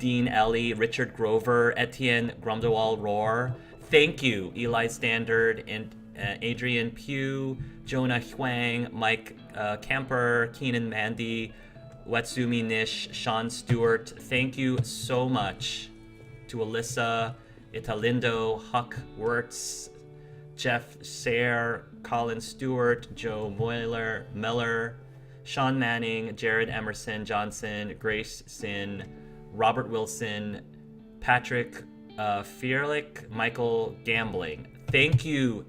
Dean Ellie, Richard Grover, Etienne Grumdewald Roar. Thank you, Eli Standard, and Adrian Pugh, Jonah Huang, Mike Camper, Keenan Mandy, Wetsumi Nish, Sean Stewart. Thank you so much to Alyssa, Italindo, Huck Wirtz, Jeff Sayre, Colin Stewart, Joe Miller, Sean Manning, Jared Emerson Johnson, Grace Sin, Robert Wilson, Patrick Fearlick, Michael Gambling. Thank you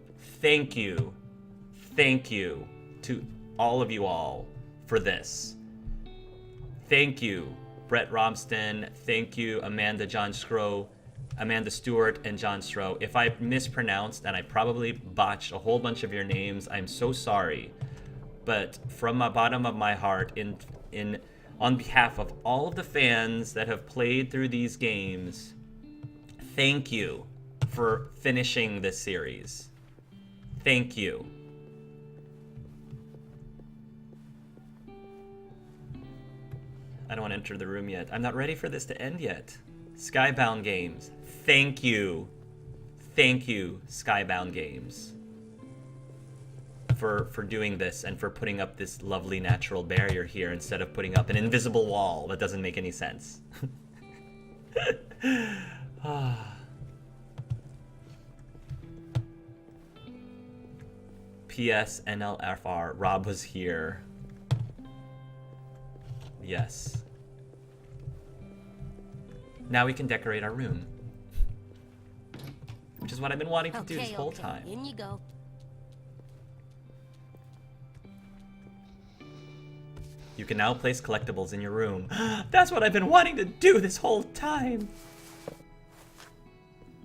to all of you all for this. Thank you, Brett Romston. Thank you, Amanda Stewart, and John Stroh. If I mispronounced and I probably botched a whole bunch of your names, I'm so sorry. But from the bottom of my heart, on behalf of all of the fans that have played through these games, thank you for finishing this series. Thank you. I don't want to enter the room yet. I'm not ready for this to end yet. Skybound Games. Thank you. Thank you, Skybound Games, for doing this and for putting up this lovely natural barrier here instead of putting up an invisible wall that doesn't make any sense. P.S. NLFR. Rob was here. Yes. Now we can decorate our room. Which is what I've been wanting to do this whole time. In you go. You can now place collectibles in your room. That's what I've been wanting to do this whole time.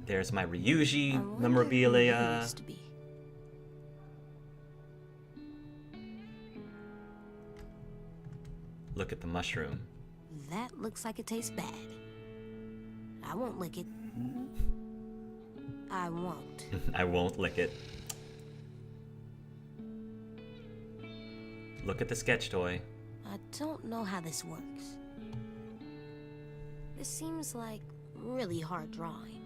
There's my Ryuji memorabilia. Look at the mushroom. That looks like it tastes bad. I won't lick it. I won't. I won't lick it. Look at the sketch toy. I don't know how this works. This seems like really hard drawing.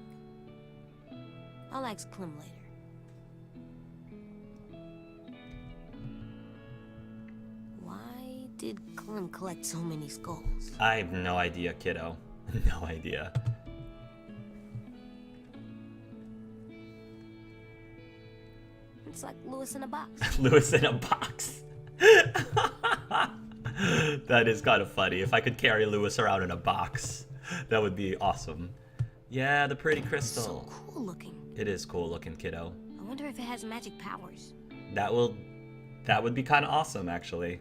I'll ask Clem later. Why did Clem collect so many skulls? I have no idea, kiddo. No idea. It's like Lewis in a box. Lewis in a box. That is kind of funny. If I could carry Lewis around in a box, that would be awesome. Yeah, the pretty crystal. So cool looking. It is cool looking, kiddo. I wonder if it has magic powers. That would be kind of awesome, actually.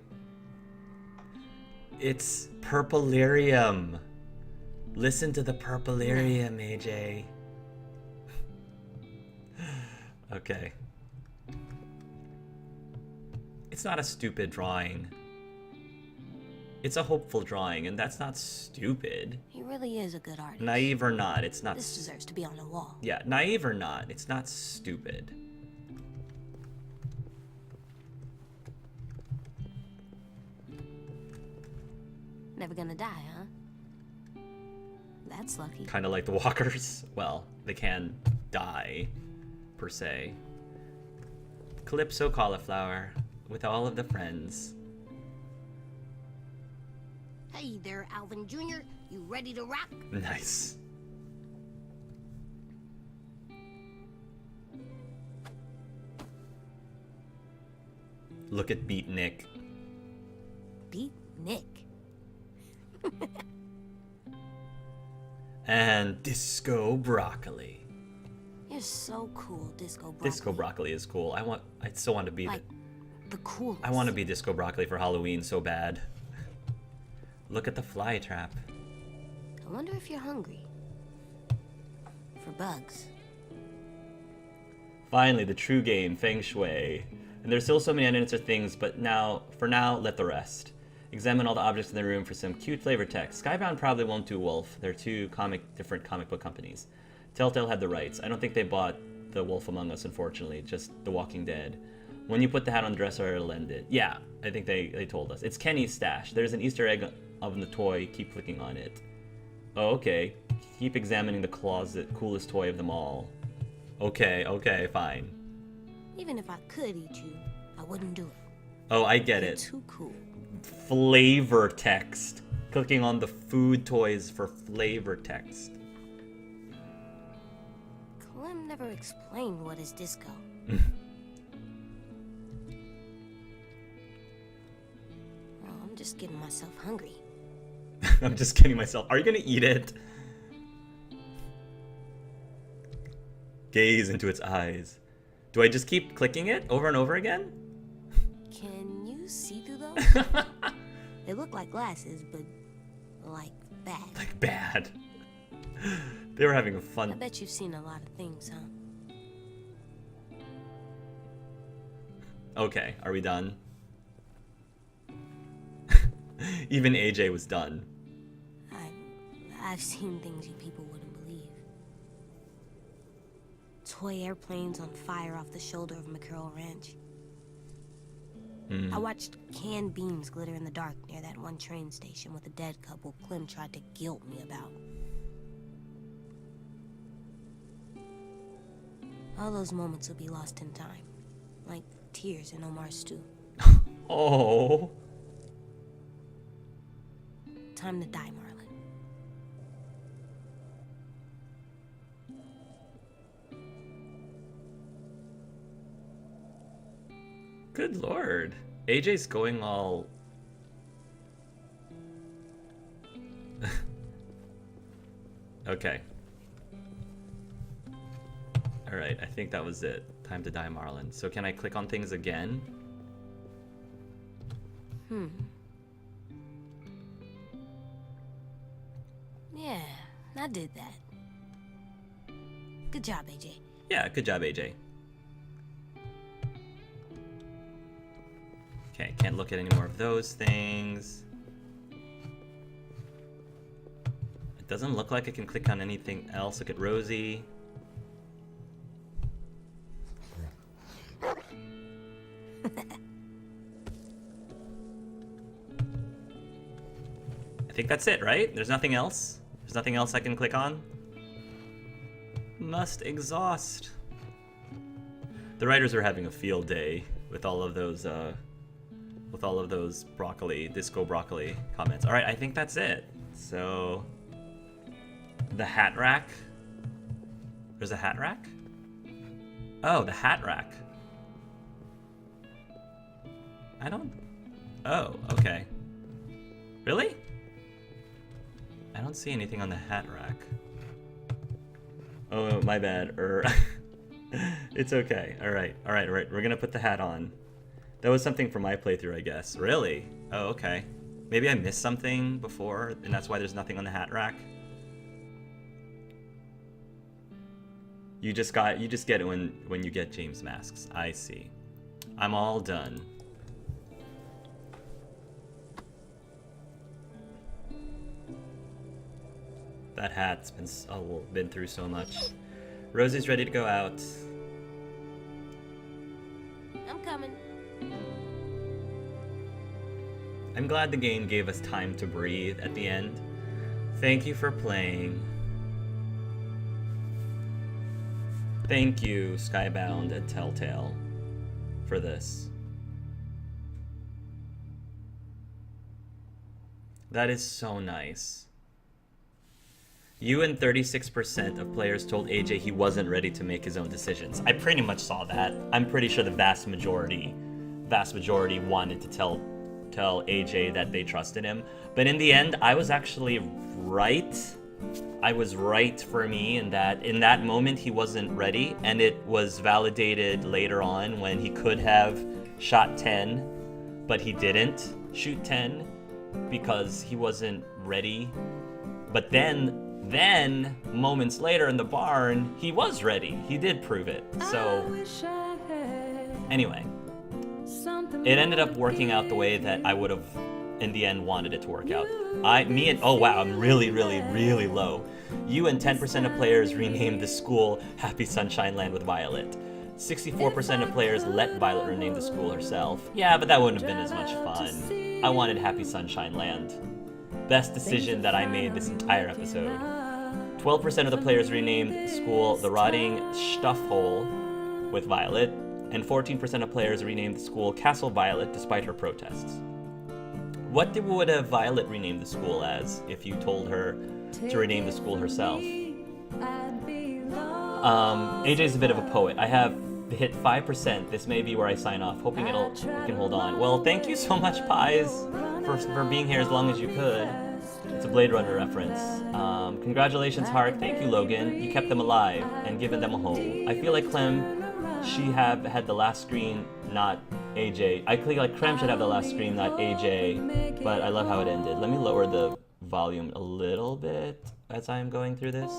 It's Purpularium. Listen to the Purpularium, AJ. Okay. It's not a stupid drawing. It's a hopeful drawing, and that's not stupid. He really is a good artist. Naive or not, it's not... This deserves to be on the wall. Yeah, naive or not, it's not stupid. Never gonna die, huh? That's lucky. Kind of like the walkers. Well, they can die, per se. Calypso Cauliflower, with all of the friends. Hey there, Alvin Jr. You ready to rock? Nice. Look at Beat Nick. Beat Nick. And Disco Broccoli. You're so cool, Disco Broccoli. Disco Broccoli is cool. I still want to be like the coolest. I want to be Disco Broccoli for Halloween so bad. Look at the fly trap. I wonder if you're hungry. For bugs. Finally, the true game, Feng Shui. And there's still so many unanswered things, but for now, let the rest. Examine all the objects in the room for some cute flavor text. Skybound probably won't do Wolf. They're two different comic book companies. Telltale had the rights. I don't think they bought The Wolf Among Us, unfortunately, just The Walking Dead. When you put the hat on the dresser, it'll end it. Yeah, I think they told us. It's Kenny's stash. There's an Easter egg of the toy. Keep clicking on it. Oh, okay. Keep examining the closet. Coolest toy of them all. Okay, okay, fine. Even if I could eat you, I wouldn't do it. Oh, I get You're it. too cool. Flavor text. Clicking on the food toys for flavor text. Clem never explained what is disco. Oh, I'm just getting myself hungry. I'm just kidding myself. Are you gonna eat it? Gaze into its eyes. Do I just keep clicking it over and over again? Can you see through those? They look like glasses, but like bad. Like bad. They were having a I fun. bet you've seen a lot of things, huh? Okay, are we done? Even AJ was done. I've seen things you people wouldn't believe. Toy airplanes on fire off the shoulder of McCurl Ranch. I watched canned beans glitter in the dark near that one train station with a dead couple Clem tried to guilt me about. All those moments will be lost in time, like tears in Omar's stew. Oh. Time to die, Marlon. Good lord. AJ's going all... Okay. Alright, I think that was it. Time to die, Marlon. So can I click on things again? Yeah, I did that. Good job, AJ. Yeah, good job, AJ. Okay, can't look at any more of those things. It doesn't look like I can click on anything else. Look at Rosie. I think that's it, right? There's nothing else? There's nothing else I can click on? Must exhaust. The writers are having a field day with all of those disco broccoli comments. All right, I think that's it. So, the hat rack. There's a hat rack? Oh, the hat rack. Oh, okay. Really? I don't see anything on the hat rack. Oh, my bad. It's okay. All right. We're gonna put the hat on. That was something from my playthrough, I guess. Really? Oh, okay. Maybe I missed something before, and that's why there's nothing on the hat rack. You just get it when you get James masks. I see. I'm all done. That hat's been through so much. Rosie's ready to go out. I'm coming. I'm glad the game gave us time to breathe at the end. Thank you for playing. Thank you, Skybound and Telltale, for this. That is so nice. You and 36% of players told AJ he wasn't ready to make his own decisions. I pretty much saw that. I'm pretty sure the vast majority wanted to tell AJ that they trusted him. But in the end, I was actually right. I was right for me in that moment he wasn't ready, and it was validated later on when he could have shot 10, but he didn't shoot 10 because he wasn't ready. But then moments later in the barn, he was ready. He did prove it. So anyway, it ended up working out the way that I would have in the end wanted it to work out. Oh wow, I'm really low. You and 10% of players renamed the school Happy Sunshine Land with Violet. 64% of players let Violet rename the school herself. Yeah, but that wouldn't have been as much fun. I wanted Happy Sunshine Land. best decision that I made this entire episode. 12% of the players renamed school the Rotting Stuffhole with Violet, and 14% of players renamed the school Castle Violet despite her protests. What would have Violet renamed the school as if you told her to rename the school herself? AJ's a bit of a poet. I have hit 5%. This may be where I sign off, hoping you can hold on. Well, thank you so much, Pies, for being here as long as you could. It's a Blade Runner reference. Congratulations, Hark. Thank you, Logan. You kept them alive and given them a home. I feel like Clem, she had the last screen, not AJ. I feel like Clem should have the last screen, not AJ, but I love how it ended. Let me lower the volume a little bit as I am going through this.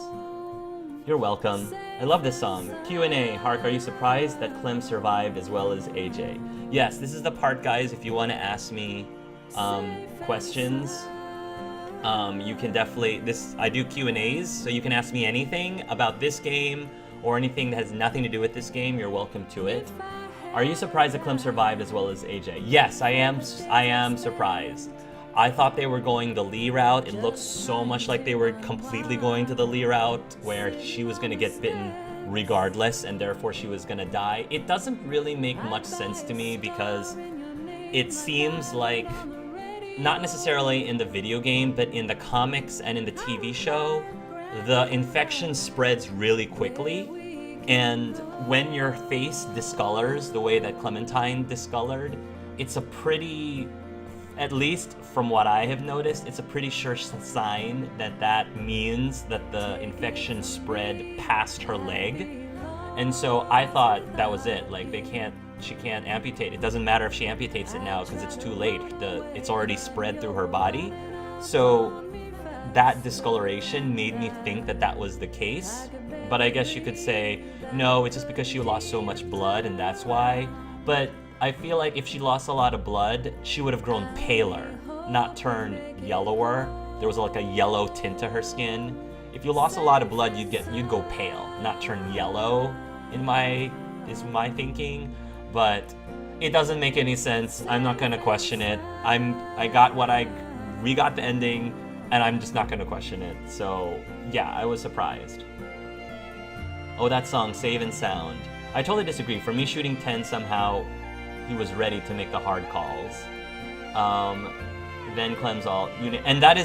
You're welcome. I love this song. Q&A. Hark, are you surprised that Clem survived as well as AJ? Yes, this is the part, guys, if you want to ask me questions. You can definitely, I do Q&As, so you can ask me anything about this game or anything that has nothing to do with this game. You're welcome to it. Are you surprised that Clem survived as well as AJ? Yes, I am surprised. I thought they were going the Lee route. It looked so much like they were completely going to the Lee route, where she was going to get bitten regardless, and therefore she was going to die. It doesn't really make much sense to me, because it seems like, not necessarily in the video game, but in the comics and in the TV show, the infection spreads really quickly, and when your face discolors the way that Clementine discolored, it's a pretty, at least from what I have noticed, it's a pretty sure sign that means that the infection spread past her leg. And so I thought that was it. Like, she can't amputate. It doesn't matter if she amputates it now because it's too late. It's already spread through her body. So that discoloration made me think that was the case. But I guess you could say, no, it's just because she lost so much blood and that's why. But I feel like if she lost a lot of blood, she would have grown paler, not turned yellower. There was like a yellow tint to her skin. If you lost a lot of blood, you'd go pale, not turn yellow, is my thinking. But it doesn't make any sense. I'm not gonna question it. We got the ending, and I'm just not gonna question it. So yeah, I was surprised. Oh, that song, Save and Sound. I totally disagree. For me, shooting 10 somehow, he was ready to make the hard calls. Then Clem's all unit, and that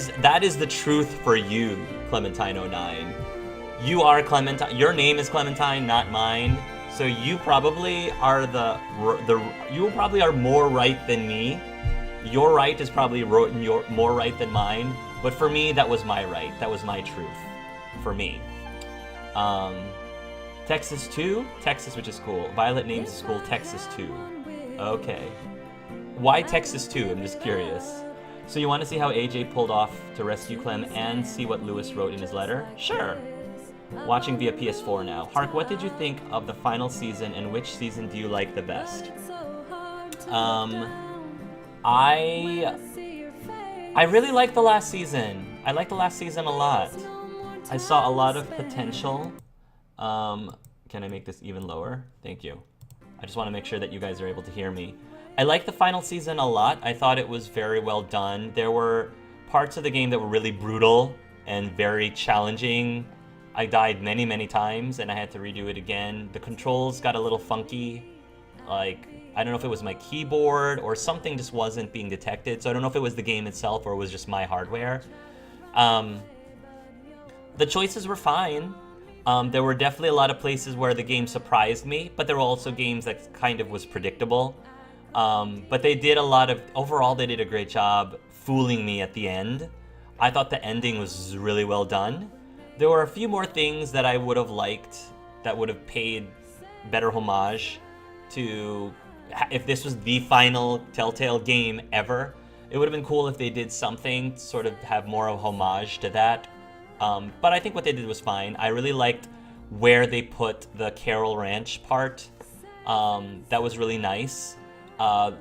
is the truth for you, Clementine09. You are Clementine. Your name is Clementine, not mine. So you probably are you probably are more right than me. Your right is probably more right than mine. But for me, that was my right. That was my truth. For me. Texas 2? Texas, which is cool. Violet names the school Texas 2. Okay. Why Texas 2? I'm just curious. So you want to see how AJ pulled off to rescue Clem and see what Lewis wrote in his letter? Sure. Watching via PS4 now. Hark, what did you think of the final season, and which season do you like the best? I really liked the last season. I liked the last season a lot. I saw a lot of potential. Can I make this even lower? Thank you. I just want to make sure that you guys are able to hear me. I liked the final season a lot. I thought it was very well done. There were parts of the game that were really brutal and very challenging. I died many, many times, and I had to redo it again. The controls got a little funky. Like, I don't know if it was my keyboard or something just wasn't being detected. So I don't know if it was the game itself or it was just my hardware. The choices were fine. There were definitely a lot of places where the game surprised me, but there were also games that kind of was predictable. But they did overall they did a great job fooling me at the end. I thought the ending was really well done. There were a few more things that I would have liked that would have paid better homage to, if this was the final Telltale game ever, it would have been cool if they did something to sort of have more of a homage to that. But I think what they did was fine. I really liked where they put the Carol Ranch part. That was really nice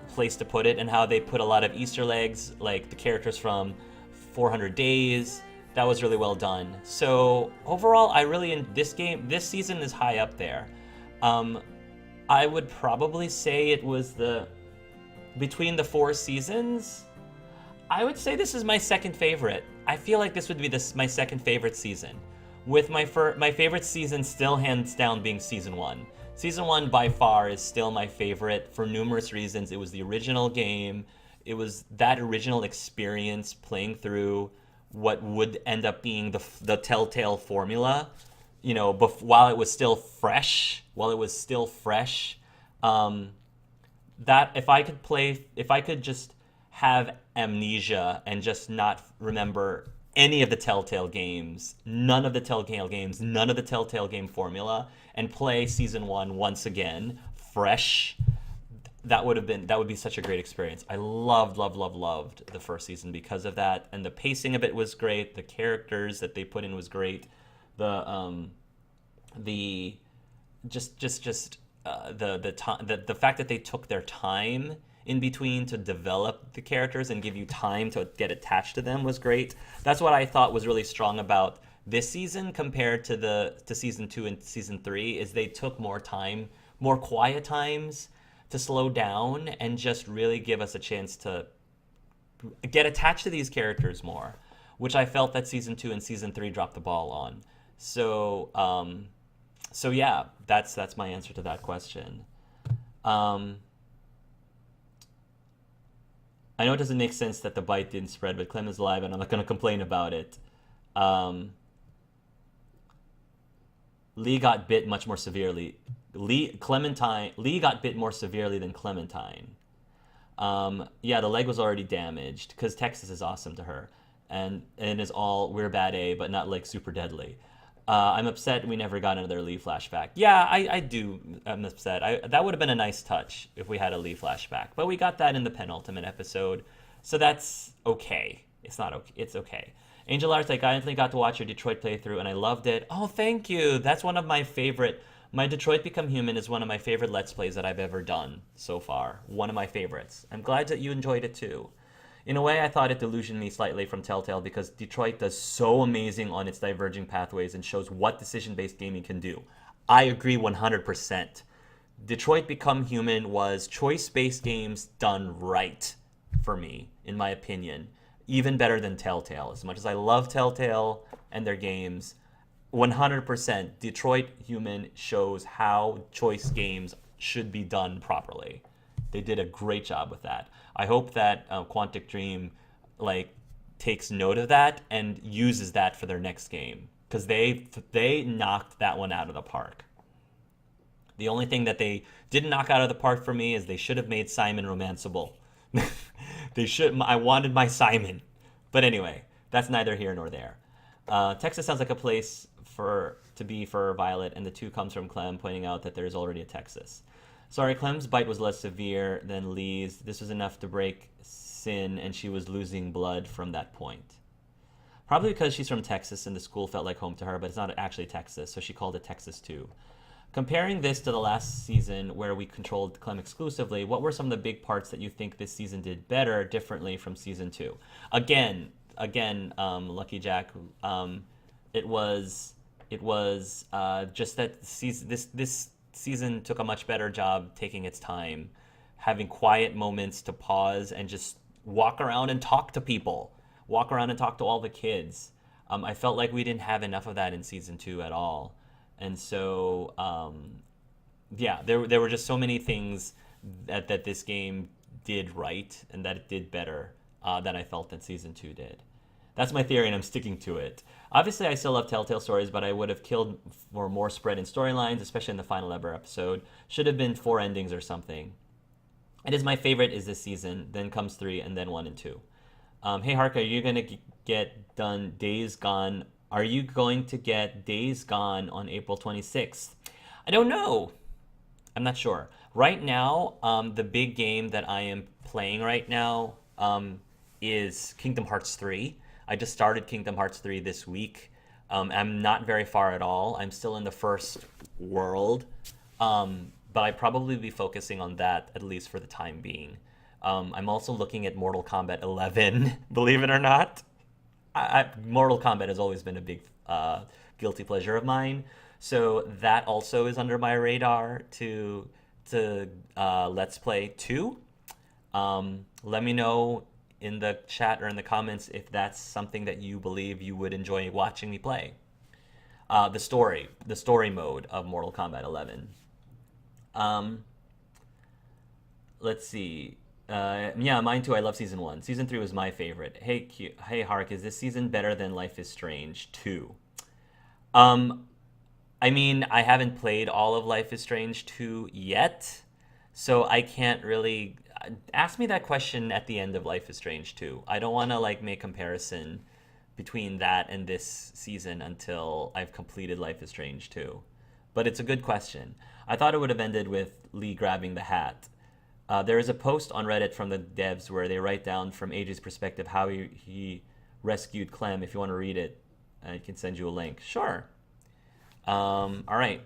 place to put it, and how they put a lot of Easter eggs, like the characters from 400 Days. That was really well done. So overall, this season is high up there. I would probably say it was between the 4 seasons, I would say this is my second favorite. I feel like this would be my second favorite season, with my favorite season still hands down being season 1. Season 1 by far is still my favorite for numerous reasons. It was the original game. It was that original experience playing through what would end up being the Telltale formula, while it was still fresh. That if I could just have amnesia and just not remember any of the Telltale games, none of the Telltale games, none of the Telltale game formula, and play season 1 once again, fresh, that would be such a great experience. I loved the first season because of that, and the pacing of it was great. The characters that they put in was great. The fact that they took their time in between to develop the characters and give you time to get attached to them was great. That's what I thought was really strong about this season compared to season 2 and season 3, is they took more time, more quiet times to slow down and just really give us a chance to get attached to these characters more, which I felt that season 2 and season 3 dropped the ball on. So yeah, that's my answer to that question. I know it doesn't make sense that the bite didn't spread, but Clem is alive, and I'm not going to complain about it. Lee got bit much more severely. Lee got bit more severely than Clementine. Yeah, the leg was already damaged because Texas is awesome to her, and is all we're bad A, but not like super deadly. I'm upset we never got another Lee flashback. Yeah, I do. I'm upset. That would have been a nice touch if we had a Lee flashback, but we got that in the penultimate episode, so that's okay. It's not okay. It's okay. Angel Arts, I finally got to watch your Detroit playthrough, and I loved it. Oh, thank you. That's one of my favorite. My Detroit Become Human is one of my favorite Let's Plays that I've ever done so far. One of my favorites. I'm glad that you enjoyed it too. In a way, I thought it delusioned me slightly from Telltale because Detroit does so amazing on its diverging pathways and shows what decision-based gaming can do. I agree 100%. Detroit Become Human was choice-based games done right for me, in my opinion. Even better than Telltale. As much as I love Telltale and their games, 100% Detroit Human shows how choice games should be done properly. They did a great job with that. I hope that Quantic Dream takes note of that and uses that for their next game, because they knocked that one out of the park. The only thing that they didn't knock out of the park for me is they should have made Simon romanceable. I wanted my Simon. But anyway, that's neither here nor there. Texas sounds like a place to be for Violet, and the 2 comes from Clem pointing out that there's already a Texas. Sorry, Clem's bite was less severe than Lee's. This was enough to break Sin, and she was losing blood from that point. Probably because she's from Texas and the school felt like home to her, but it's not actually Texas, so she called it Texas 2. Comparing this to the last season where we controlled Clem exclusively, what were some of the big parts that you think this season did better, differently from season 2? Again, Lucky Jack, it was just that this season took a much better job taking its time, having quiet moments to pause and just walk around and talk to people, walk around and talk to all the kids. I felt like we didn't have enough of that in season 2 at all. And so, yeah, there were just so many things that this game did right and that it did better than I felt that season 2 did. That's my theory, and I'm sticking to it. Obviously, I still love Telltale stories, but I would have killed for more spread in storylines, especially in the final ever episode. Should have been 4 endings or something. It is my favorite is this season, then comes 3, and then 1 and 2. Hey, Hark, are you going to get done Days Gone? Are you going to get Days Gone on April 26th? I don't know. I'm not sure. Right now, the big game that I am playing right now is Kingdom Hearts 3. I just started Kingdom Hearts 3 this week. I'm not very far at all. I'm still in the first world. But I'd probably be focusing on that, at least for the time being. I'm also looking at Mortal Kombat 11, believe it or not. Mortal Kombat has always been a big guilty pleasure of mine. So that also is under my radar to Let's Play 2. Let me know in the chat or in the comments if that's something that you believe you would enjoy watching me play. The story mode of Mortal Kombat 11. Let's see. Yeah, mine too. I love season 1. Season 3 was my favorite. Hey, Hark, is this season better than Life is Strange 2? I mean, I haven't played all of Life is Strange 2 yet, so I can't really ask me that question at the end of Life is Strange 2. I don't want to like make comparison between that and this season until I've completed Life is Strange 2. But it's a good question. I thought it would have ended with Lee grabbing the hat. There is a post on Reddit from the devs where they write down from AJ's perspective how he rescued Clem. If you want to read it, I can send you a link. Sure. All right.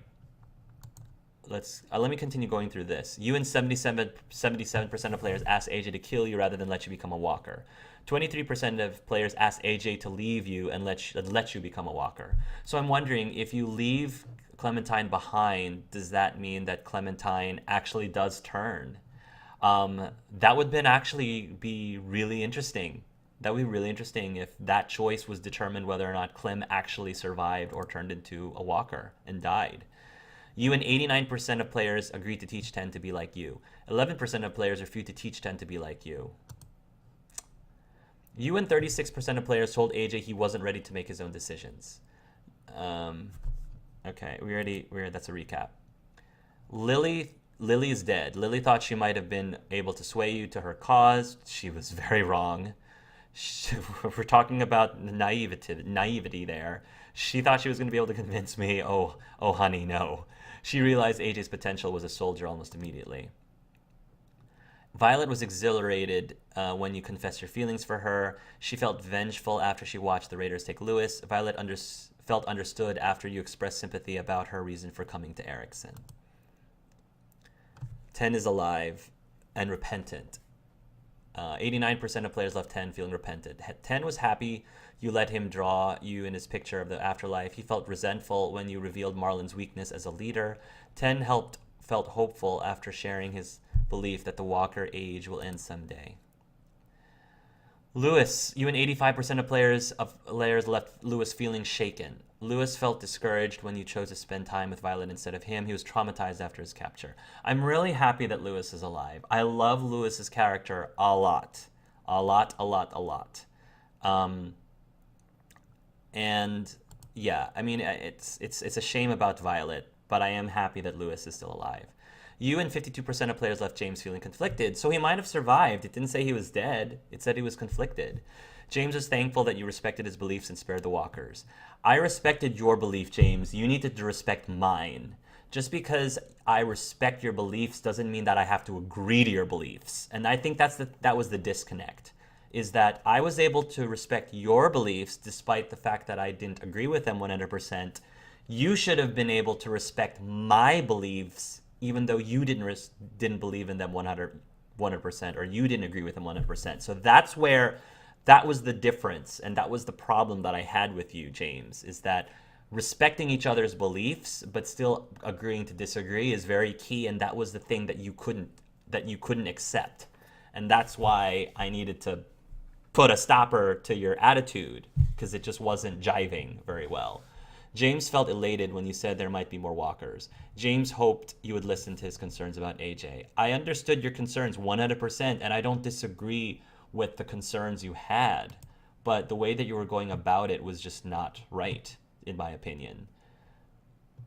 Let me continue going through this. You and 77% of players asked AJ to kill you rather than let you become a walker. 23% of players asked AJ to leave you and let you become a walker. So I'm wondering, if you leave Clementine behind, does that mean that Clementine actually does turn? That would then actually be really interesting. That would be really interesting if that choice was determined whether or not Clem actually survived or turned into a walker and died. You and 89% of players agreed to teach 10 to be like you. 11% of players refused to teach 10 to be like you. You and 36% of players told AJ he wasn't ready to make his own decisions. Okay, that's a recap. Lily is dead. Lily thought she might have been able to sway you to her cause. She was very wrong. We're talking about naivety there. She thought she was going to be able to convince me. Oh, honey, no. She realized AJ's potential was a soldier almost immediately. Violet was exhilarated when you confessed your feelings for her. She felt vengeful after she watched the Raiders take Lewis. Violet felt understood after you expressed sympathy about her reason for coming to Erickson. 10 is alive and repentant. 89% of players left 10 feeling repentant. 10 was happy you let him draw you in his picture of the afterlife. He felt resentful when you revealed Marlon's weakness as a leader. 10 felt hopeful after sharing his belief that the Walker age will end someday. Lewis, you and 85% of players left Lewis feeling shaken. Lewis felt discouraged when you chose to spend time with Violet instead of him. He was traumatized after his capture. I'm really happy that Lewis is alive. I love Lewis's character a lot. And yeah, I mean, it's a shame about Violet, but I am happy that Lewis is still alive. You and 52% of players left James feeling conflicted, so he might have survived. It didn't say he was dead. It said he was conflicted. James was thankful that you respected his beliefs and spared the walkers. I respected your belief, James. You needed to respect mine. Just because I respect your beliefs doesn't mean that I have to agree to your beliefs. And I think that was the disconnect, is that I was able to respect your beliefs despite the fact that I didn't agree with them 100%. You should have been able to respect my beliefs even though you didn't believe in them 100%, or you didn't agree with them 100%. So that was the difference, and that was the problem that I had with you, James, is that respecting each other's beliefs but still agreeing to disagree is very key, and that was the thing that you couldn't accept. And that's why I needed to put a stopper to your attitude, because it just wasn't jiving very well. James felt elated when you said there might be more walkers. James hoped you would listen to his concerns about AJ. I understood your concerns 100%, and I don't disagree with the concerns you had, but the way that you were going about it was just not right, in my opinion.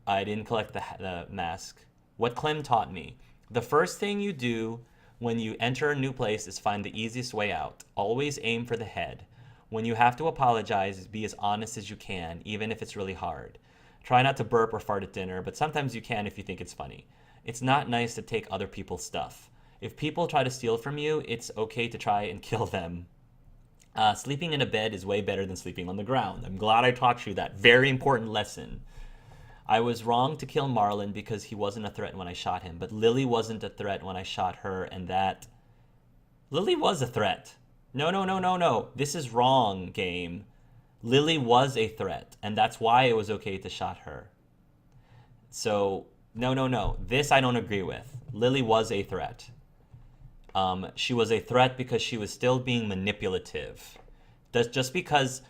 I didn't collect the mask. What Clem taught me: the first thing you do when you enter a new place is find the easiest way out. Always aim for the head. When you have to apologize, be as honest as you can, even if it's really hard. Try not to burp or fart at dinner, but sometimes you can if you think it's funny. It's not nice to take other people's stuff. If people try to steal from you, it's okay to try and kill them. Sleeping in a bed is way better than sleeping on the ground. I'm glad I taught you that very important lesson. I was wrong to kill Marlon because he wasn't a threat when I shot him, but Lily wasn't a threat when I shot her, and that... Lily was a threat. No. This is wrong, game. Lily was a threat, and that's why it was okay to shot her. So, no. This I don't agree with. Lily was a threat. She was a threat because she was still being manipulative. Just because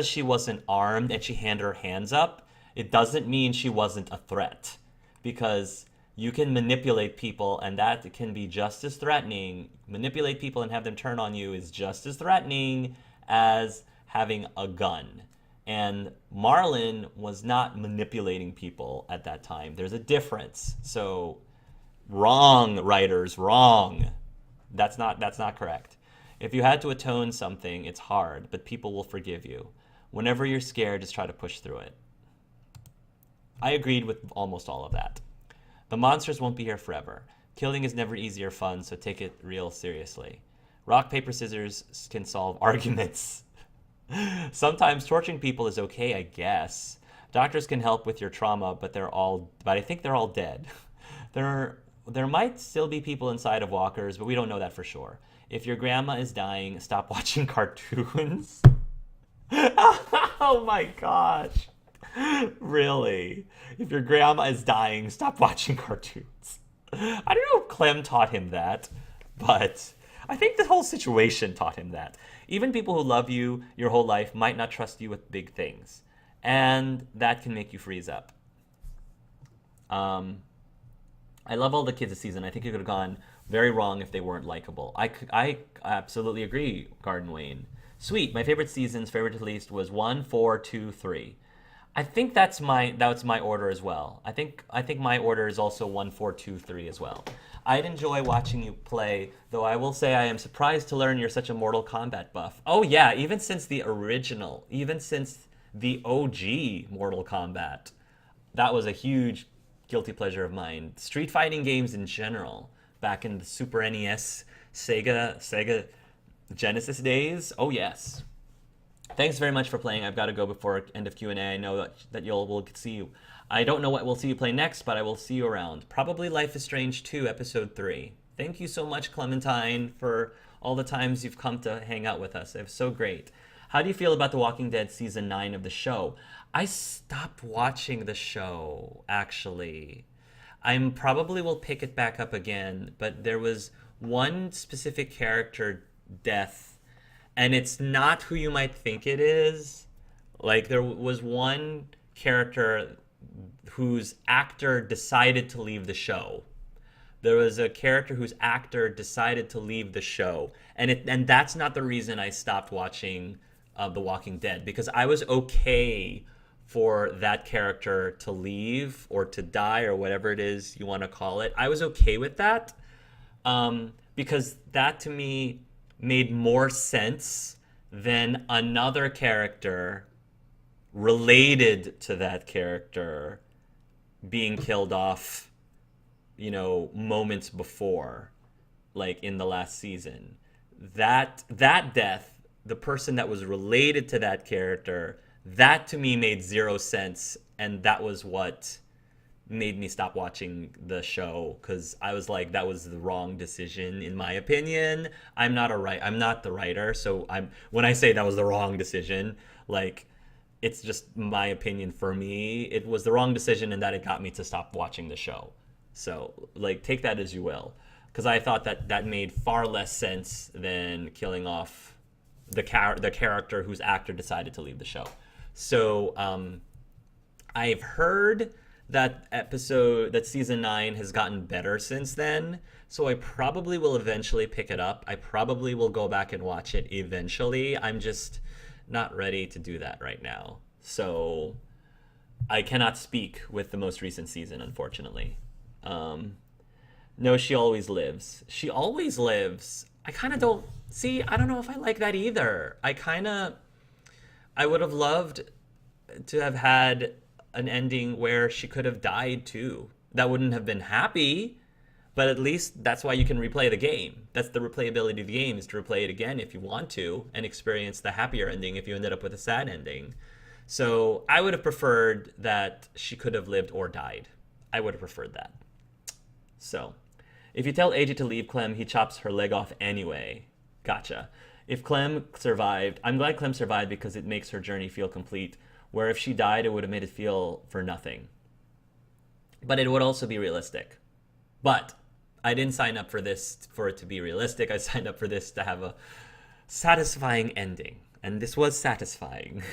she wasn't armed and she had her hands up, it doesn't mean she wasn't a threat. Because you can manipulate people, and that can be just as threatening. Manipulate people and have them turn on you is just as threatening as having a gun. And Marlon was not manipulating people at that time. There's a difference. So, wrong, writers, wrong. That's not correct. If you had to atone something, it's hard, but people will forgive you. Whenever you're scared, just try to push through it. I agreed with almost all of that. The monsters won't be here forever. Killing is never easy or fun, so take it real seriously. Rock, paper, scissors can solve arguments. Sometimes torturing people is okay, I guess. Doctors can help with your trauma, but I think they're all dead. There might still be people inside of walkers, but we don't know that for sure. If your grandma is dying, stop watching cartoons. Oh my gosh. Really? If your grandma is dying, stop watching cartoons. I don't know if Clem taught him that, but I think the whole situation taught him that. Even people who love you your whole life might not trust you with big things, and that can make you freeze up. I love all the kids this season. I think it could have gone very wrong if they weren't likable. I absolutely agree, Garden Wayne. Sweet. My favorite seasons, favorite to least, was 1, 4, 2, 3. I think that's my order as well. I think my order is also 1, 4, 2, 3 as well. I'd enjoy watching you play, though I will say I am surprised to learn you're such a Mortal Kombat buff. Oh yeah, even since the original, even since the OG Mortal Kombat. That was a huge guilty pleasure of mine. Street fighting games in general, back in the Super NES, Sega Genesis days. Oh yes. Thanks very much for playing. I've got to go before end of Q&A. I know that we'll see you. I don't know what we'll see you play next, but I will see you around. Probably Life is Strange 2, Episode 3. Thank you so much, Clementine, for all the times you've come to hang out with us. It was so great. How do you feel about The Walking Dead Season 9 of the show? I stopped watching the show, actually. I probably will pick it back up again, but there was one specific character death, and it's not who you might think it is. Like, there was one character whose actor decided to leave the show. There was a character whose actor decided to leave the show, and that's not the reason I stopped watching The Walking Dead, because I was okay for that character to leave or to die or whatever it is you want to call it. I was okay with that, because that to me made more sense than another character related to that character being killed off, moments before, like in the last season. That death, the person that was related to that character, that to me made zero sense, and that was what made me stop watching the show, because I was like, that was the wrong decision in my opinion. I'm not the writer, so when I say that was the wrong decision, like, it's just my opinion. For me, it was the wrong decision, and that it got me to stop watching the show. So, like, take that as you will, because I thought that made far less sense than killing off the character whose actor decided to leave the show. So I've heard that season 9 has gotten better since then, so I probably will eventually pick it up. I probably will go back and watch it eventually. I'm just not ready to do that right now, so I cannot speak with the most recent season, unfortunately. No, she always lives. She always lives. I kind of don't see. I don't know if I like that either. I would have loved to have had an ending where she could have died too. That wouldn't have been happy, but at least that's why you can replay the game. That's the replayability of the game, is to replay it again if you want to and experience the happier ending if you ended up with a sad ending. So I would have preferred that she could have lived or died. I would have preferred that. So if you tell AJ to leave Clem, he chops her leg off anyway. Gotcha. If Clem survived, I'm glad Clem survived because it makes her journey feel complete, where if she died, it would have made it feel for nothing. But it would also be realistic. But I didn't sign up for this for it to be realistic. I signed up for this to have a satisfying ending, and this was satisfying.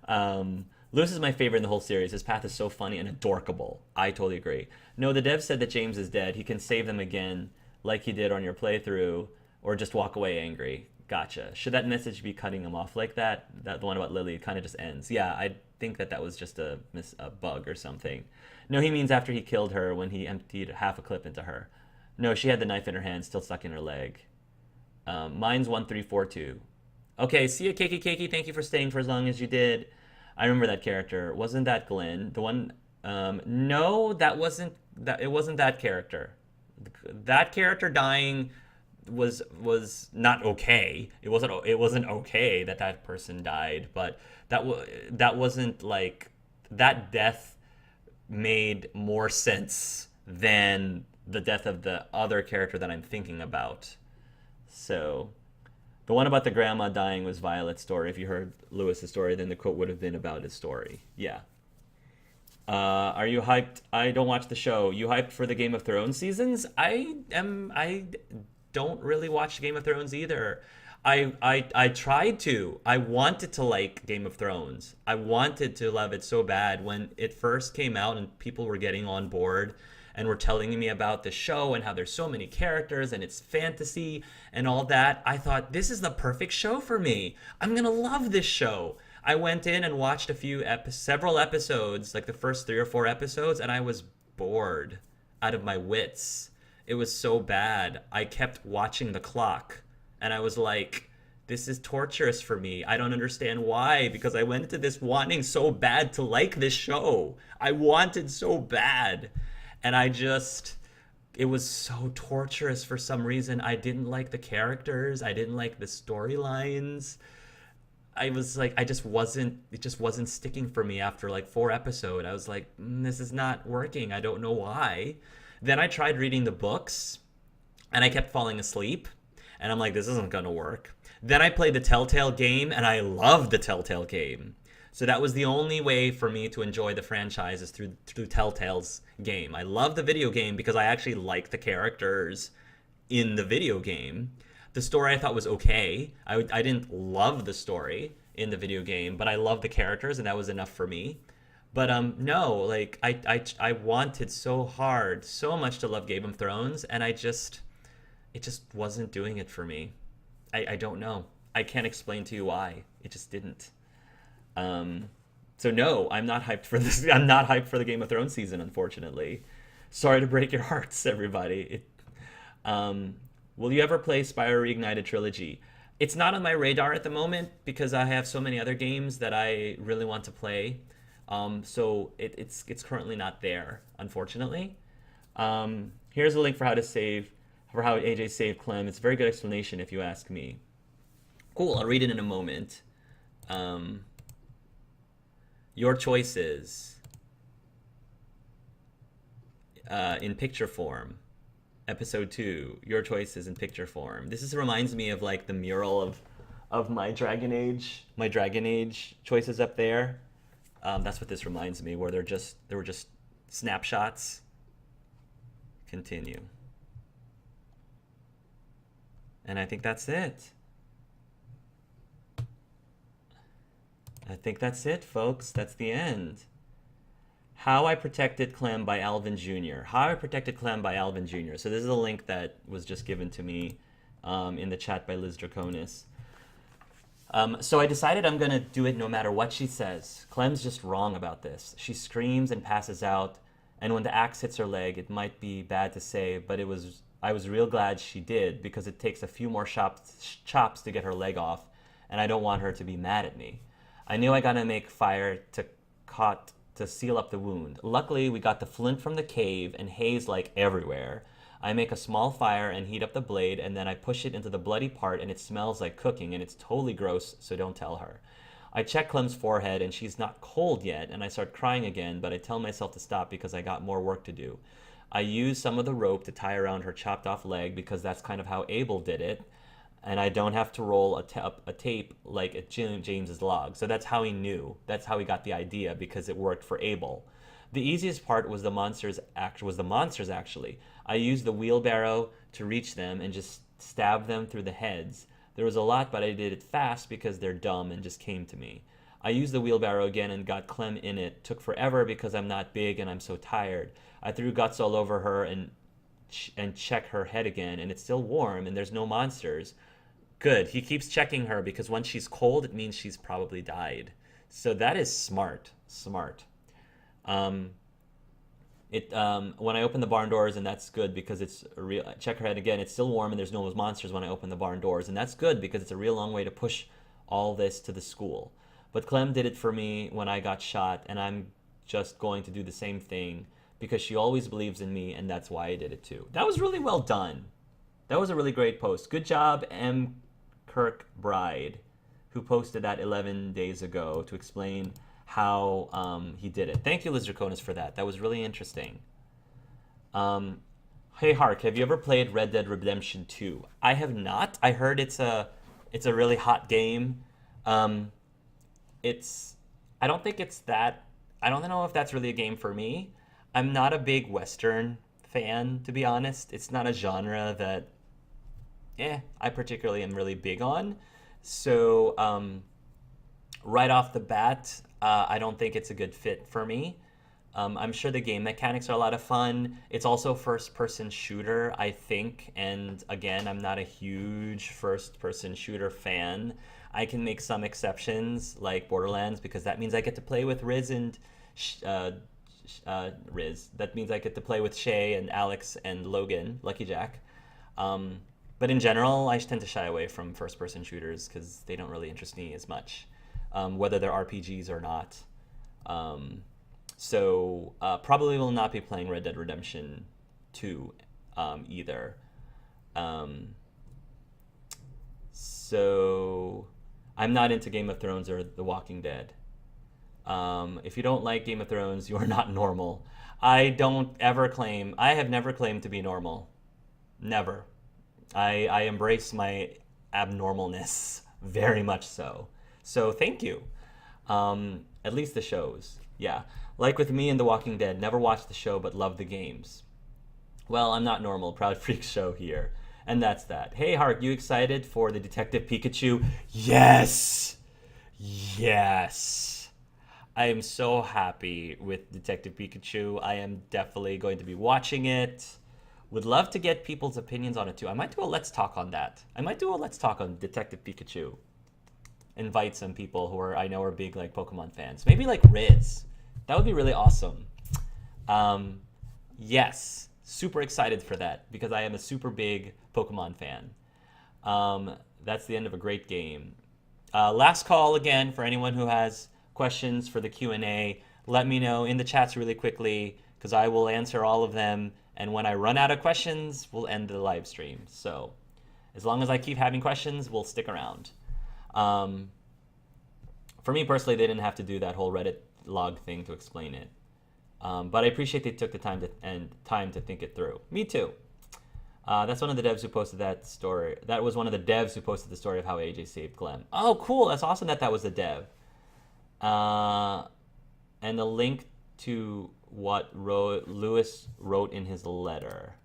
Lewis is my favorite in the whole series. His path is so funny and adorkable. I totally agree. No, the dev said that James is dead. He can save them again, like he did on your playthrough, or just walk away angry. Gotcha. Should that message be cutting him off like that? That the one about Lily kind of just ends. Yeah, I think that was just a bug or something. No, he means after he killed her when he emptied half a clip into her. No, she had the knife in her hand, still stuck in her leg. Mine's 1342. Okay, see ya, Keiki Keiki. Thank you for staying for as long as you did. I remember that character. Wasn't that Glenn? The one? No, that wasn't. That it wasn't that character. That character dying was not okay. It wasn't okay that that person died, but that wasn't like that death made more sense than the death of the other character that I'm thinking about. So the one about the grandma dying was Violet's story. If you heard Lewis's story, then the quote would have been about his story. Yeah. Are you hyped? I don't watch the show. You hyped for the Game of Thrones seasons? I don't really watch Game of Thrones either. I tried to. I wanted to like Game of Thrones. I wanted to love it so bad when it first came out and people were getting on board and were telling me about the show and how there's so many characters and it's fantasy and all that. I thought, this is the perfect show for me. I'm going to love this show. I went in and watched several episodes, like the first 3 or 4 episodes, and I was bored out of my wits. It was so bad. I kept watching the clock, and I was like, this is torturous for me. I don't understand why, because I went into this wanting so bad to like this show. I wanted so bad, and it was so torturous for some reason. I didn't like the characters. I didn't like the storylines. I was like, it just wasn't sticking for me after like 4 episodes. I was like, this is not working. I don't know why. Then I tried reading the books and I kept falling asleep. And I'm like, this isn't going to work. Then I played the Telltale game and I loved the Telltale game. So that was the only way for me to enjoy the franchises through Telltale's game. I love the video game because I actually like the characters in the video game. The story I thought was okay. I didn't love the story in the video game, but I loved the characters, and that was enough for me. But no, like I wanted so hard, so much to love Game of Thrones, and it just wasn't doing it for me. I don't know. I can't explain to you why. It just didn't. So no, I'm not hyped for this. I'm not hyped for the Game of Thrones season, unfortunately. Sorry to break your hearts, everybody. Will you ever play Spyro Reignited Trilogy? It's not on my radar at the moment because I have so many other games that I really want to play. So it's currently not there, unfortunately. Here's a link for how AJ saved Clem. It's a very good explanation if you ask me. Cool, I'll read it in a moment. Your choices in picture form. Episode 2, your choices in picture form. This reminds me of like the mural of my Dragon Age choices up there. That's what this reminds me, where there were just snapshots. Continue. And I think that's it. I think that's it, folks. That's the end. How I Protected Clem by Alvin Jr. How I Protected Clem by Alvin Jr. So this is a link that was just given to me in the chat by Liz Draconis. So I decided I'm going to do it no matter what she says. Clem's just wrong about this. She screams and passes out, and when the axe hits her leg, it might be bad to say, but I was real glad she did, because it takes a few more chops to get her leg off, and I don't want her to be mad at me. I knew I got to make fire to seal up the wound. Luckily, we got the flint from the cave and haze like everywhere. I make a small fire and heat up the blade, and then I push it into the bloody part, and it smells like cooking, and it's totally gross, so don't tell her. I check Clem's forehead, and she's not cold yet, and I start crying again, but I tell myself to stop because I got more work to do. I use some of the rope to tie around her chopped off leg because that's kind of how Abel did it, and I don't have to roll a tape like at James's log. So that's how he knew. That's how he got the idea, because it worked for Abel. The easiest part was the monsters. Actually, I used the wheelbarrow to reach them and just stab them through the heads. There was a lot, but I did it fast because they're dumb and just came to me. I used the wheelbarrow again and got Clem in it. Took forever because I'm not big and I'm so tired. I threw guts all over her and check her head again, and it's still warm and there's no monsters. Good. He keeps checking her because when she's cold, it means she's probably died. So that is smart. Smart. When I open the barn doors, and that's good because it's a real. Check her head again. It's still warm and there's no monsters when I open the barn doors, and that's good because it's a real long way to push all this to the school. But Clem did it for me when I got shot, and I'm just going to do the same thing because she always believes in me, and that's why I did it too. That was really well done. That was a really great post. Good job, M. Kirkbride, who posted that 11 days ago to explain how he did it. Thank you, Liz Draconis, for that. That was really interesting. Hey, Hark, have you ever played Red Dead Redemption 2? I have not. I heard it's a really hot game. I don't think it's that. I don't know if that's really a game for me. I'm not a big Western fan, to be honest. It's not a genre that I particularly am really big on. So right off the bat, I don't think it's a good fit for me. I'm sure the game mechanics are a lot of fun. It's also first-person shooter, I think. And again, I'm not a huge first-person shooter fan. I can make some exceptions, like Borderlands, because that means I get to play with Riz and Riz. That means I get to play with Shay and Alex and Logan, Lucky Jack. But in general, I tend to shy away from first-person shooters because they don't really interest me as much, whether they're RPGs or not. So probably will not be playing Red Dead Redemption 2 either. So I'm not into Game of Thrones or The Walking Dead. If you don't like Game of Thrones, you are not normal. I have never claimed to be normal. Never. I embrace my abnormalness very much so. So thank you. At least the shows. Yeah. Like with me and The Walking Dead, never watched the show but love the games. Well, I'm not normal. Proud Freak Show here. And that's that. Hey, Hark, you excited for the Detective Pikachu? Yes! Yes! I am so happy with Detective Pikachu. I am definitely going to be watching it. Would love to get people's opinions on it too. I might do a Let's Talk on that. I might do a Let's Talk on Detective Pikachu. Invite some people who I know are big like Pokemon fans. Maybe like Riz. That would be really awesome. Yes, super excited for that because I am a super big Pokemon fan. That's the end of a great game. Last call again for anyone who has questions for the Q&A. Let me know in the chats really quickly because I will answer all of them. And when I run out of questions, we'll end the live stream. So as long as I keep having questions, we'll stick around. For me personally, they didn't have to do that whole Reddit log thing to explain it. But I appreciate they took the time to think it through. Me too. That's one of the devs who posted that story. That was one of the devs who posted the story of how AJ saved Clem. Oh, cool. That's awesome that was the dev. And the link to what Lewis wrote in his letter.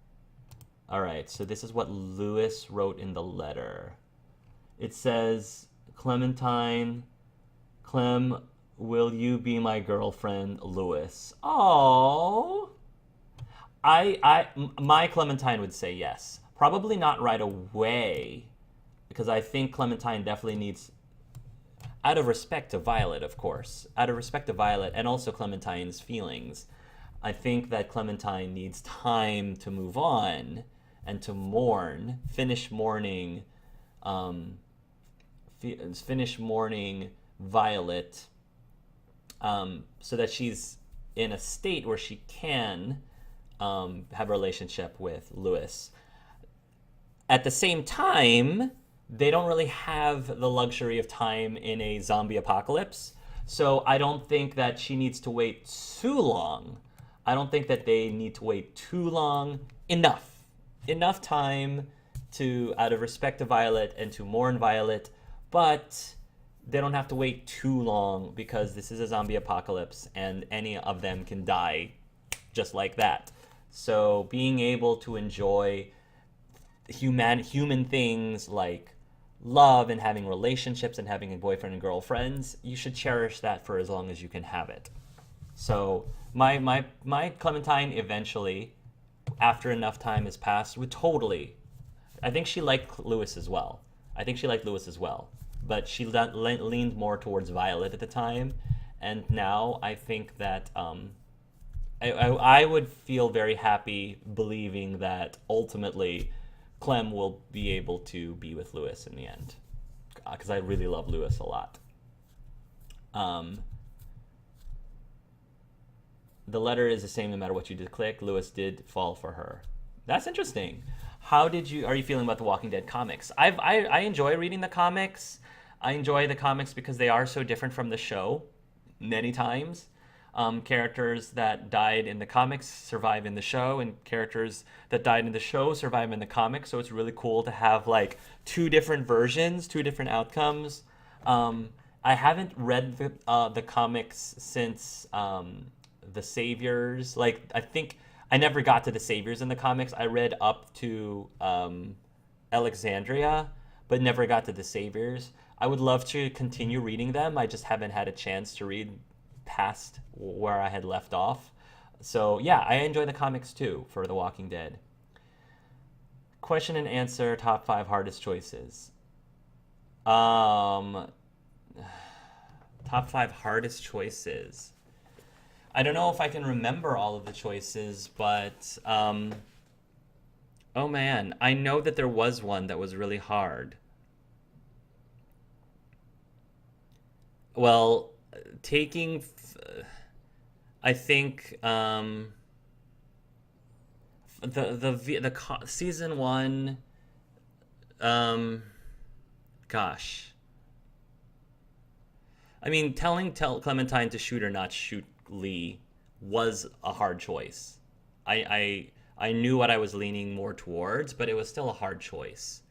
All right, so this is what Lewis wrote in the letter. It says, Clementine, Clem, will you be my girlfriend, Lewis? Oh, my Clementine would say yes. Probably not right away, because I think Clementine definitely needs, out of respect to Violet, of course, out of respect to Violet and also Clementine's feelings, I think that Clementine needs time to move on and to mourn, finish mourning Violet, so that she's in a state where she can have a relationship with Lewis. At the same time, they don't really have the luxury of time in a zombie apocalypse, so I don't think that she needs to wait too long. I don't think that they need to wait too long. Enough time to, out of respect to Violet and to mourn Violet, but they don't have to wait too long because this is a zombie apocalypse and any of them can die just like that. So being able to enjoy human things like love and having relationships and having a boyfriend and girlfriends, you should cherish that for as long as you can have it. So my Clementine eventually, after enough time has passed, would totally. I think she liked Lewis as well. But she leaned more towards Violet at the time, and now I think that I would feel very happy believing that ultimately Clem will be able to be with Lewis in the end, because I really love Lewis a lot. The letter is the same no matter what you did click. Lewis did fall for her. That's interesting. Are you feeling about the Walking Dead comics? I enjoy reading the comics. I enjoy the comics because they are so different from the show many times. Characters that died in the comics survive in the show, and characters that died in the show survive in the comics. So it's really cool to have like two different versions, two different outcomes. I haven't read the comics since the Saviors. Like, I think I never got to the Saviors in the comics. I read up to Alexandria, but never got to the Saviors. I would love to continue reading them. I just haven't had a chance to read past where I had left off. So yeah, I enjoy the comics too for The Walking Dead. Question and answer, top 5 hardest choices. Top 5 hardest choices. I don't know if I can remember all of the choices, but oh man, I know that there was one that was really hard. Well, I think season 1, gosh. I mean, tell Clementine to shoot or not shoot Lee was a hard choice. I knew what I was leaning more towards, but it was still a hard choice.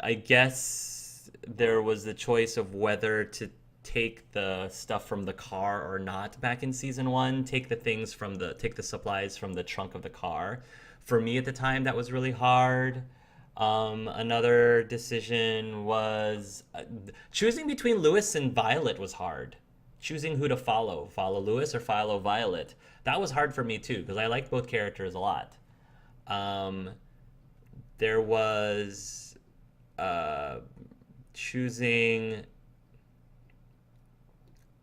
I guess there was the choice of whether to take the stuff from the car or not back in season 1, take the supplies from the trunk of the car. For me at the time, that was really hard. Another decision was choosing between Lewis and Violet was hard. Choosing who to follow Lewis or follow Violet. That was hard for me too, because I liked both characters a lot. There was choosing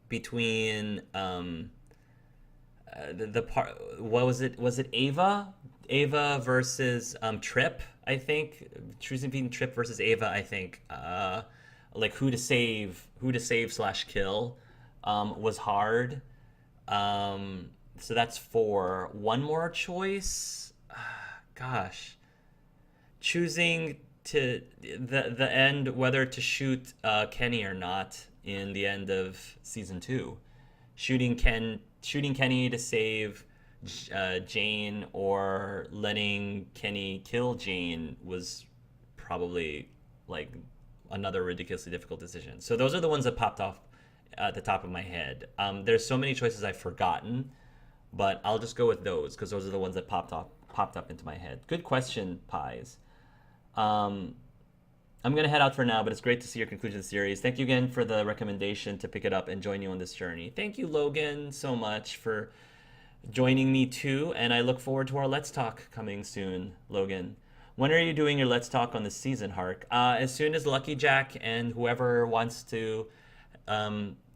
between the part. What was it? Was it Ava versus Trip? I think choosing between Trip versus Ava. I think like who to save / kill was hard. So that's 4. One more choice. Gosh, choosing to the end whether to shoot Kenny or not in the end of season 2. Shooting Kenny to save Jane or letting Kenny kill Jane was probably like another ridiculously difficult decision. So those are the ones that popped off at the top of my head. There's so many choices I've forgotten, but I'll just go with those because those are the ones that popped up into my head. Good question, Pies. I'm going to head out for now, but it's great to see your conclusion of the series. Thank you again for the recommendation to pick it up and join you on this journey. Thank you, Logan, so much for joining me too, and I look forward to our Let's Talk coming soon, Logan. When are you doing your Let's Talk on this season, Hark? As soon as Lucky Jack and whoever wants to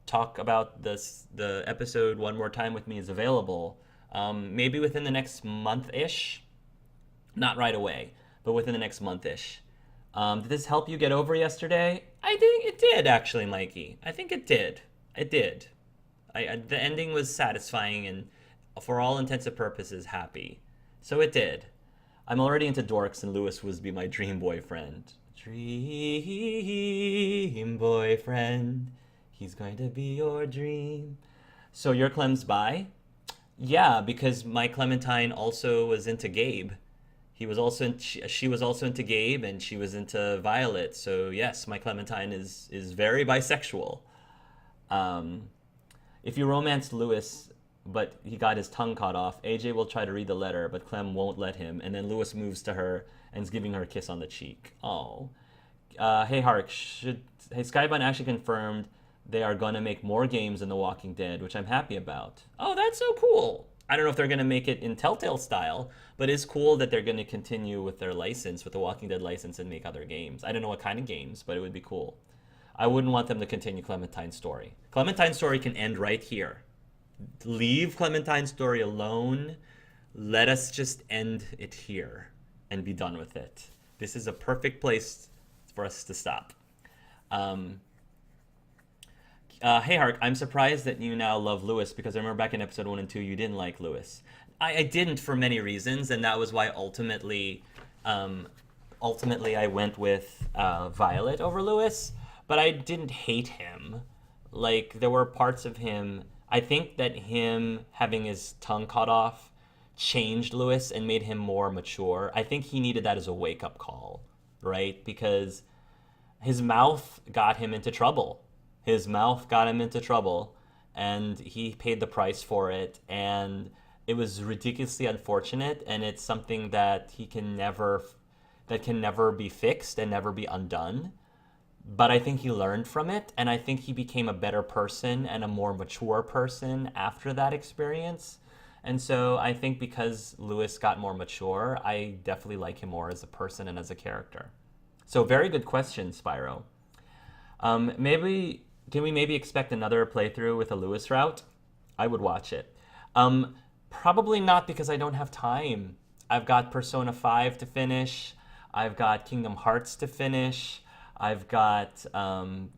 talk about the episode one more time with me is available. Maybe within the next month-ish. Not right away, but within the next month-ish. Did this help you get over yesterday? I think it did, actually, Mikey. I think it did. It did. The ending was satisfying and, for all intents and purposes, happy. So it did. I'm already into dorks, and Lewis would be my dream boyfriend. Dream boyfriend. He's going to be your dream. So your Clem's bi? Yeah, because my Clementine also was into Gabe. He was also she was also into Gabe, and she was into Violet. So yes, my Clementine is very bisexual. Um, if you romanced Lewis, but he got his tongue cut off, AJ will try to read the letter, but Clem won't let him, and then Lewis moves to her and is giving her a kiss on the cheek. Oh. Hey Hark, Skybound actually confirmed they are gonna make more games in The Walking Dead, which I'm happy about. Oh, that's so cool. I don't know if they're gonna make it in Telltale style, but it's cool that they're gonna continue with their license, with the Walking Dead license, and make other games. I don't know what kind of games, but it would be cool. I wouldn't want them to continue Clementine's story. Clementine's story can end right here. Leave Clementine's story alone. Let us just end it here and be done with it. This is a perfect place for us to stop. Hey Hark, I'm surprised that you now love Lewis, because I remember back in episode 1 and 2 you didn't like Lewis. I didn't, for many reasons, and that was why ultimately I went with Violet over Lewis. But I didn't hate him. Like, there were parts of him. I think that him having his tongue cut off changed Lewis and made him more mature. I think he needed that as a wake-up call, right? Because his mouth got him into trouble. His mouth got him into trouble, and he paid the price for it. And it was ridiculously unfortunate, and it's something that can never be fixed and never be undone. But I think he learned from it, and I think he became a better person and a more mature person after that experience. And so I think because Lewis got more mature, I definitely like him more as a person and as a character. So very good question, Spyro. Can we maybe expect another playthrough with a Lewis route? I would watch it. Probably not, because I don't have time. I've got Persona 5 to finish. I've got Kingdom Hearts to finish. I've got,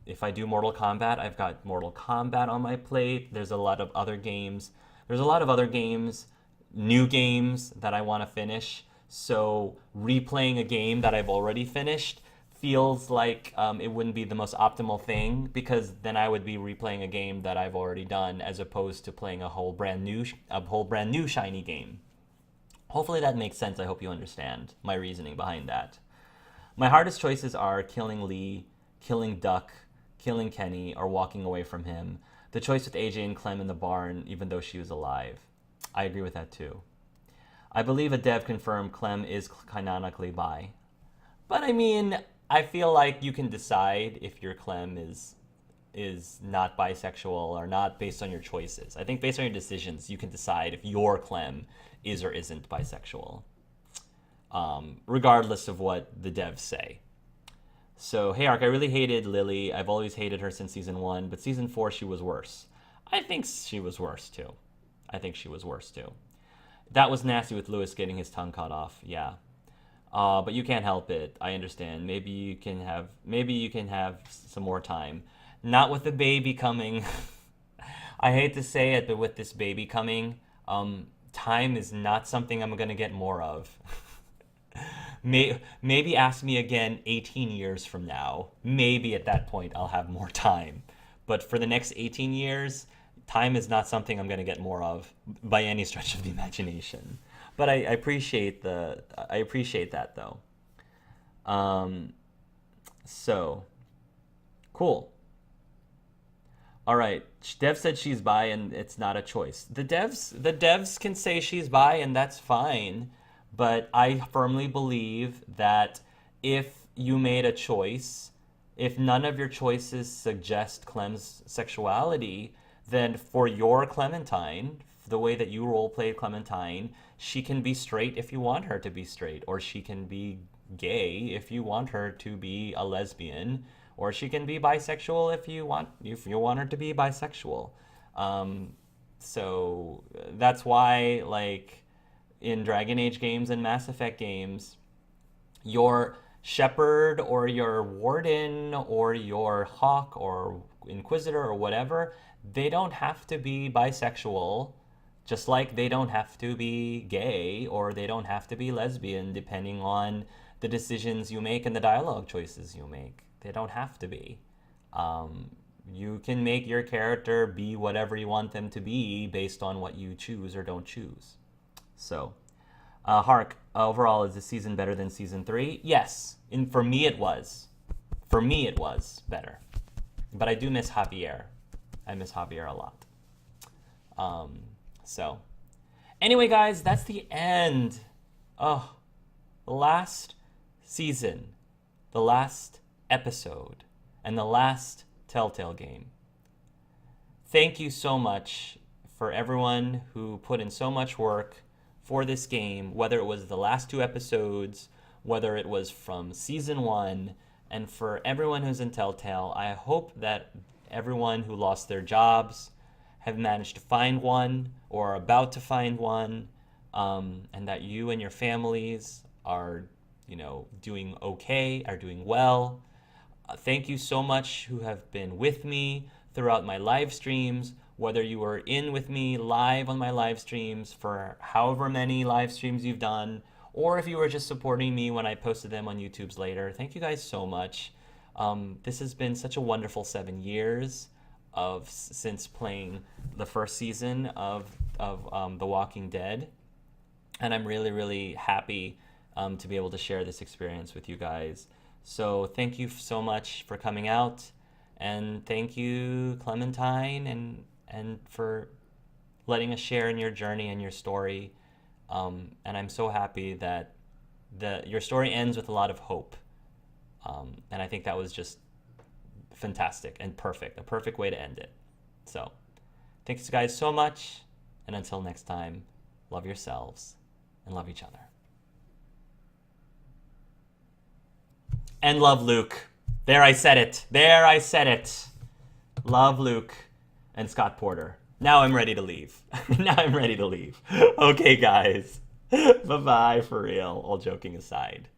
if I do Mortal Kombat, I've got Mortal Kombat on my plate. There's a lot of other games. New games that I want to finish. So replaying a game that I've already finished feels like it wouldn't be the most optimal thing, because then I would be replaying a game that I've already done, as opposed to playing a whole brand new shiny game. Hopefully that makes sense. I hope you understand my reasoning behind that. My hardest choices are killing Lee, killing Duck, killing Kenny, or walking away from him. The choice with AJ and Clem in the barn, even though she was alive. I agree with that too. I believe a dev confirmed Clem is canonically bi. But I mean, I feel like you can decide if your Clem is not bisexual or not based on your choices. I think based on your decisions, you can decide if your Clem is or isn't bisexual. Regardless of what the devs say. So, hey Ark, I really hated Lily. I've always hated her since season 1, but season 4 she was worse. I think she was worse too. That was nasty with Lewis getting his tongue cut off, yeah. But you can't help it. I understand. Maybe you can have some more time. Not with the baby coming. I hate to say it, but with this baby coming, time is not something I'm gonna get more of. Maybe ask me again 18 years from now. Maybe at that point I'll have more time. But for the next 18 years, time is not something I'm going to get more of by any stretch of the imagination. But I appreciate that though. So cool. All right, Dev said she's bi and it's not a choice. The devs can say she's bi and that's fine. But I firmly believe that if you made a choice, if none of your choices suggest Clem's sexuality, then for your Clementine, the way that you role-played Clementine, she can be straight if you want her to be straight, or she can be gay if you want her to be a lesbian, or she can be bisexual if you want her to be bisexual. So that's why, like, in Dragon Age games and Mass Effect games, your Shepherd or your Warden or your Hawk or Inquisitor or whatever, they don't have to be bisexual, just like they don't have to be gay or they don't have to be lesbian, depending on the decisions you make and the dialogue choices you make. They don't have to be. You can make your character be whatever you want them to be based on what you choose or don't choose. So, Hark, overall, is this season better than season 3? Yes. For me, it was. For me, it was better. But I do miss Javier. I miss Javier a lot. So, anyway, guys, that's the end. Oh, the last season, the last episode, and the last Telltale game. Thank you so much for everyone who put in so much work for this game, whether it was the last 2 episodes, whether it was from season 1, and for everyone who's in Telltale. I hope that everyone who lost their jobs have managed to find one or are about to find one, and that you and your families are, doing okay, are doing well. Thank you so much who have been with me throughout my live streams, whether you were in with me live on my live streams for however many live streams you've done, or if you were just supporting me when I posted them on YouTube's later. Thank you guys so much. This has been such a wonderful 7 years since playing the first season of The Walking Dead, and I'm really, really happy to be able to share this experience with you guys. So thank you so much for coming out, and thank you, Clementine, and for letting us share in your journey and your story. And I'm so happy that your story ends with a lot of hope. And I think that was just fantastic and perfect, a perfect way to end it. So thanks guys so much, and until next time, love yourselves and love each other. And love Luke. There, I said it. Love Luke and Scott Porter. Now I'm ready to leave. Okay, guys. Bye-bye, for real. All joking aside.